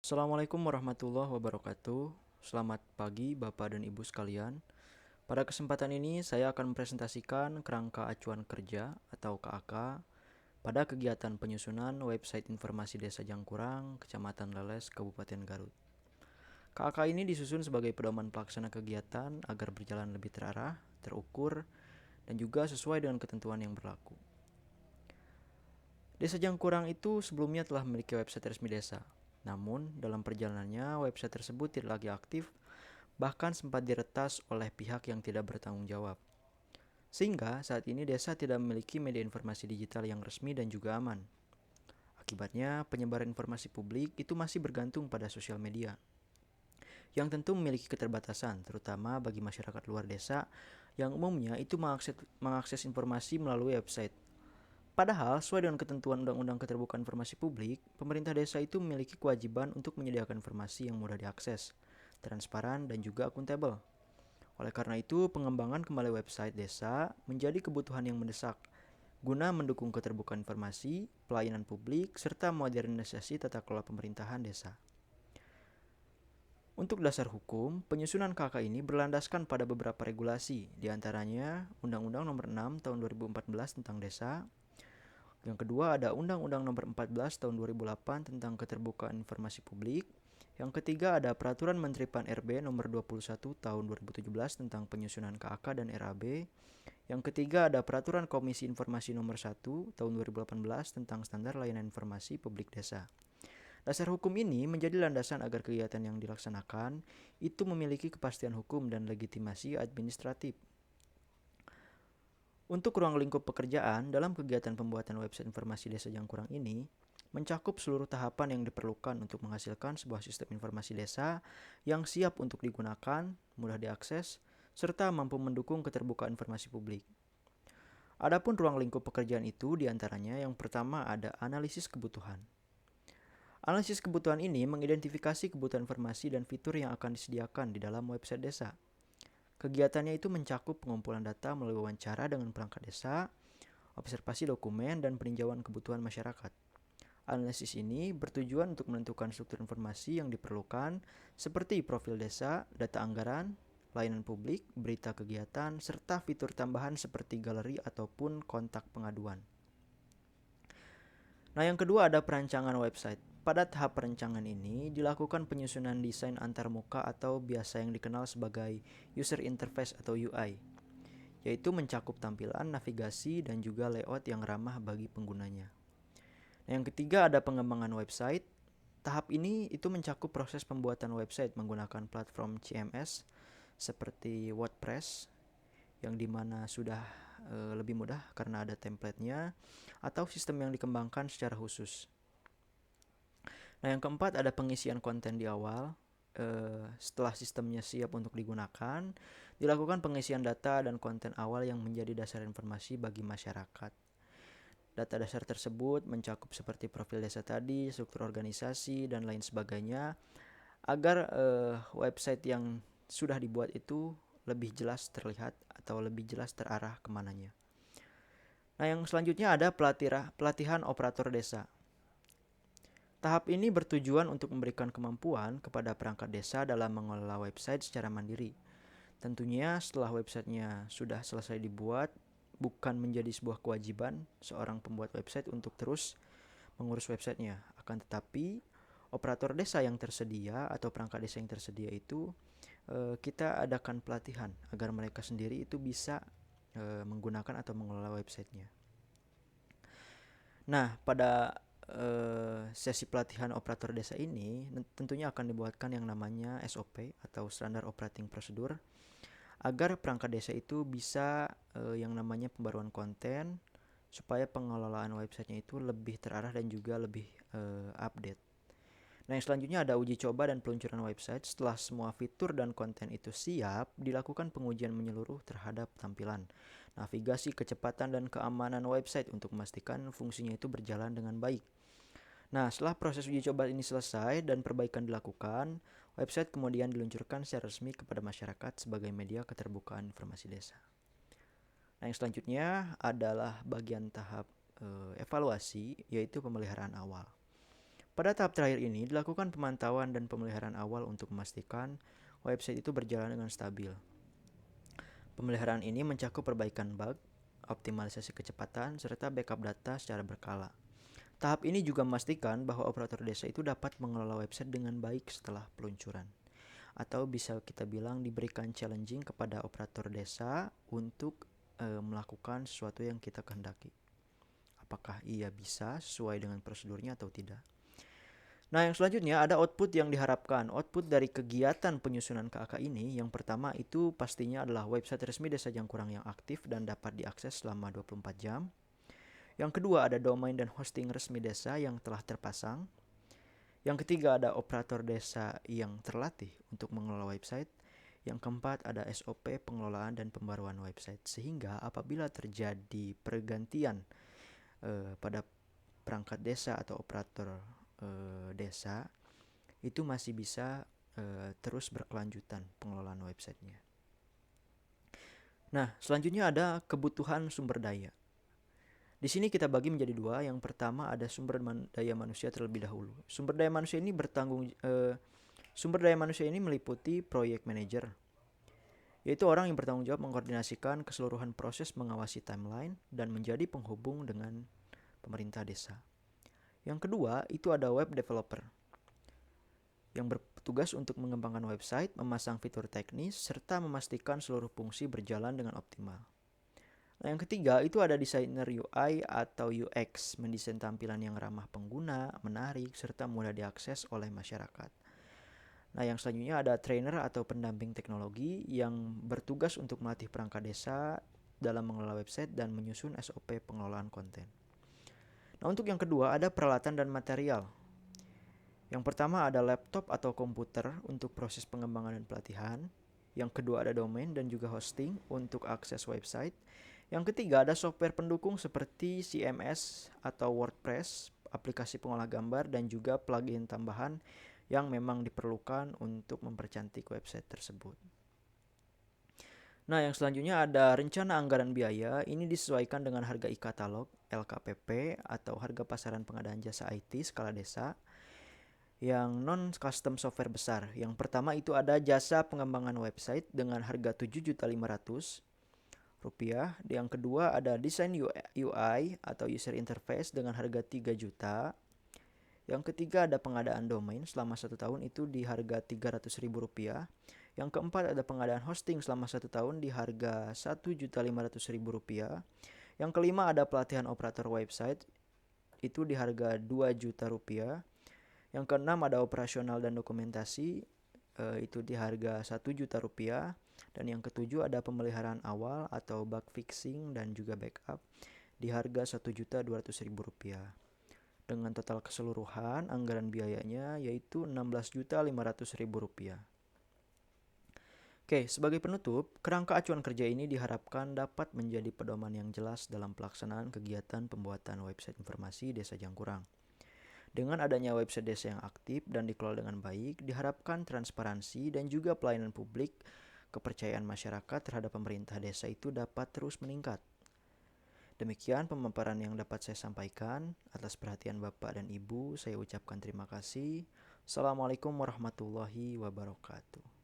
Assalamualaikum warahmatullahi wabarakatuh. Selamat pagi Bapak dan Ibu sekalian. Pada kesempatan ini saya akan mempresentasikan kerangka acuan kerja atau KAK pada kegiatan penyusunan website informasi Desa Jangkurang, Kecamatan Leles, Kabupaten Garut. KAK ini disusun sebagai pedoman pelaksana kegiatan agar berjalan lebih terarah, terukur, dan juga sesuai dengan ketentuan yang berlaku. Desa Jangkurang itu sebelumnya telah memiliki website resmi desa. Namun, dalam perjalanannya, website tersebut tidak lagi aktif, bahkan sempat diretas oleh pihak yang tidak bertanggung jawab. Sehingga saat ini desa tidak memiliki media informasi digital yang resmi dan juga aman. Akibatnya, penyebaran informasi publik itu masih bergantung pada sosial media, yang tentu memiliki keterbatasan, terutama bagi masyarakat luar desa yang umumnya itu mengakses informasi melalui website. Padahal, sesuai dengan ketentuan Undang-Undang Keterbukaan Informasi Publik, pemerintah desa itu memiliki kewajiban untuk menyediakan informasi yang mudah diakses, transparan, dan juga akuntabel. Oleh karena itu, pengembangan kembali website desa menjadi kebutuhan yang mendesak guna mendukung keterbukaan informasi, pelayanan publik, serta modernisasi tata kelola pemerintahan desa. Untuk dasar hukum, penyusunan KK ini berlandaskan pada beberapa regulasi, diantaranya Undang-Undang Nomor 6 Tahun 2014 tentang Desa. Yang kedua ada Undang-Undang Nomor 14 Tahun 2008 tentang Keterbukaan Informasi Publik. Yang ketiga ada Peraturan Menteri Pan-RB Nomor 21 Tahun 2017 tentang penyusunan KAK dan RAB. Yang ketiga ada Peraturan Komisi Informasi Nomor 1 Tahun 2018 tentang Standar Layanan Informasi Publik Desa. Dasar hukum ini menjadi landasan agar kegiatan yang dilaksanakan itu memiliki kepastian hukum dan legitimasi administratif. Untuk ruang lingkup pekerjaan dalam kegiatan pembuatan website informasi Desa Jangkurang ini mencakup seluruh tahapan yang diperlukan untuk menghasilkan sebuah sistem informasi desa yang siap untuk digunakan, mudah diakses, serta mampu mendukung keterbukaan informasi publik. Adapun ruang lingkup pekerjaan itu diantaranya yang pertama ada analisis kebutuhan. Analisis kebutuhan ini mengidentifikasi kebutuhan informasi dan fitur yang akan disediakan di dalam website desa. Kegiatannya itu mencakup pengumpulan data melalui wawancara dengan perangkat desa, observasi dokumen, dan peninjauan kebutuhan masyarakat. Analisis ini bertujuan untuk menentukan struktur informasi yang diperlukan seperti profil desa, data anggaran, layanan publik, berita kegiatan, serta fitur tambahan seperti galeri ataupun kontak pengaduan. Nah, yang kedua ada perancangan website. Pada tahap perancangan ini dilakukan penyusunan desain antarmuka atau biasa yang dikenal sebagai user interface atau UI, yaitu mencakup tampilan, navigasi, dan juga layout yang ramah bagi penggunanya. Nah, yang ketiga ada pengembangan website. Tahap ini itu mencakup proses pembuatan website menggunakan platform CMS seperti WordPress, yang dimana sudah lebih mudah karena ada template-nya, atau sistem yang dikembangkan secara khusus. Nah, yang keempat ada pengisian konten di awal. Setelah sistemnya siap untuk digunakan, dilakukan pengisian data dan konten awal yang menjadi dasar informasi bagi masyarakat. Data dasar tersebut mencakup seperti profil desa tadi, struktur organisasi, dan lain sebagainya, agar website yang sudah dibuat itu lebih jelas terlihat atau lebih jelas terarah kemananya. Nah, yang selanjutnya ada pelatihan operator desa. Tahap ini bertujuan untuk memberikan kemampuan kepada perangkat desa dalam mengelola website secara mandiri. Tentunya setelah websitenya sudah selesai dibuat, bukan menjadi sebuah kewajiban seorang pembuat website untuk terus mengurus websitenya. Akan tetapi, operator desa yang tersedia atau perangkat desa yang tersedia itu kita adakan pelatihan agar mereka sendiri itu bisa menggunakan atau mengelola websitenya. Nah, pada sesi pelatihan operator desa ini tentunya akan dibuatkan yang namanya SOP atau Standar Operating Procedure agar perangkat desa itu bisa yang namanya pembaruan konten supaya pengelolaan websitenya itu lebih terarah dan juga lebih update. Nah, yang selanjutnya ada uji coba dan peluncuran website. Setelah semua fitur dan konten itu siap, dilakukan pengujian menyeluruh terhadap tampilan, navigasi, kecepatan, dan keamanan website untuk memastikan fungsinya itu berjalan dengan baik. Nah, setelah proses uji coba ini selesai dan perbaikan dilakukan, website kemudian diluncurkan secara resmi kepada masyarakat sebagai media keterbukaan informasi desa. Nah, yang selanjutnya adalah bagian tahap evaluasi, yaitu pemeliharaan awal. Pada tahap terakhir ini dilakukan pemantauan dan pemeliharaan awal untuk memastikan website itu berjalan dengan stabil. Pemeliharaan ini mencakup perbaikan bug, optimalisasi kecepatan, serta backup data secara berkala. Tahap ini juga memastikan bahwa operator desa itu dapat mengelola website dengan baik setelah peluncuran. Atau bisa kita bilang diberikan challenging kepada operator desa untuk melakukan sesuatu yang kita kehendaki. Apakah ia bisa sesuai dengan prosedurnya atau tidak. Nah, yang selanjutnya ada output yang diharapkan. Output dari kegiatan penyusunan KAK ini, yang pertama itu pastinya adalah website resmi Desa Jangkurang yang aktif dan dapat diakses selama 24 jam. Yang kedua ada domain dan hosting resmi desa yang telah terpasang. Yang ketiga ada operator desa yang terlatih untuk mengelola website. Yang keempat ada SOP pengelolaan dan pembaruan website. Sehingga apabila terjadi pergantian pada perangkat desa atau operator desa, itu masih bisa terus berkelanjutan pengelolaan websitenya. Nah, selanjutnya ada kebutuhan sumber daya. Di sini kita bagi menjadi dua. Yang pertama ada sumber daya manusia terlebih dahulu. Sumber daya manusia ini meliputi project manager, yaitu orang yang bertanggung jawab mengkoordinasikan keseluruhan proses mengawasi timeline dan menjadi penghubung dengan pemerintah desa. Yang kedua itu ada web developer, yang bertugas untuk mengembangkan website, memasang fitur teknis, serta memastikan seluruh fungsi berjalan dengan optimal. Nah, yang ketiga itu ada desainer UI atau UX, mendesain tampilan yang ramah pengguna, menarik, serta mudah diakses oleh masyarakat. Nah, yang selanjutnya ada trainer atau pendamping teknologi yang bertugas untuk melatih perangkat desa dalam mengelola website dan menyusun SOP pengelolaan konten. Nah, untuk yang kedua ada peralatan dan material. Yang pertama ada laptop atau komputer untuk proses pengembangan dan pelatihan. Yang kedua ada domain dan juga hosting untuk akses website. Yang ketiga ada software pendukung seperti CMS atau WordPress, aplikasi pengolah gambar, dan juga plugin tambahan yang memang diperlukan untuk mempercantik website tersebut. Nah, yang selanjutnya ada rencana anggaran biaya. Ini disesuaikan dengan harga e-katalog LKPP atau harga pasaran pengadaan jasa IT skala desa yang non-custom software besar. Yang pertama itu ada jasa pengembangan website dengan harga 7.500.000 rupiah. Yang kedua ada desain UI atau user interface dengan harga 3 juta. Yang ketiga ada pengadaan domain selama 1 tahun itu di harga 300.000 rupiah. Yang keempat ada pengadaan hosting selama 1 tahun di harga 1.500.000 rupiah. Yang kelima ada pelatihan operator website itu di harga 2 juta rupiah. Yang keenam ada operasional dan dokumentasi itu di harga 1 juta rupiah. Dan yang ketujuh ada pemeliharaan awal atau bug fixing dan juga backup di harga 1.200.000 rupiah. Dengan total keseluruhan anggaran biayanya yaitu 16.500.000 rupiah. Oke, sebagai penutup, kerangka acuan kerja ini diharapkan dapat menjadi pedoman yang jelas dalam pelaksanaan kegiatan pembuatan website informasi Desa Jangkurang. Dengan adanya website desa yang aktif dan dikelola dengan baik, diharapkan transparansi dan juga pelayanan publik, kepercayaan masyarakat terhadap pemerintah desa itu dapat terus meningkat. Demikian pemaparan yang dapat saya sampaikan. Atas perhatian Bapak dan Ibu, saya ucapkan terima kasih. Assalamualaikum warahmatullahi wabarakatuh.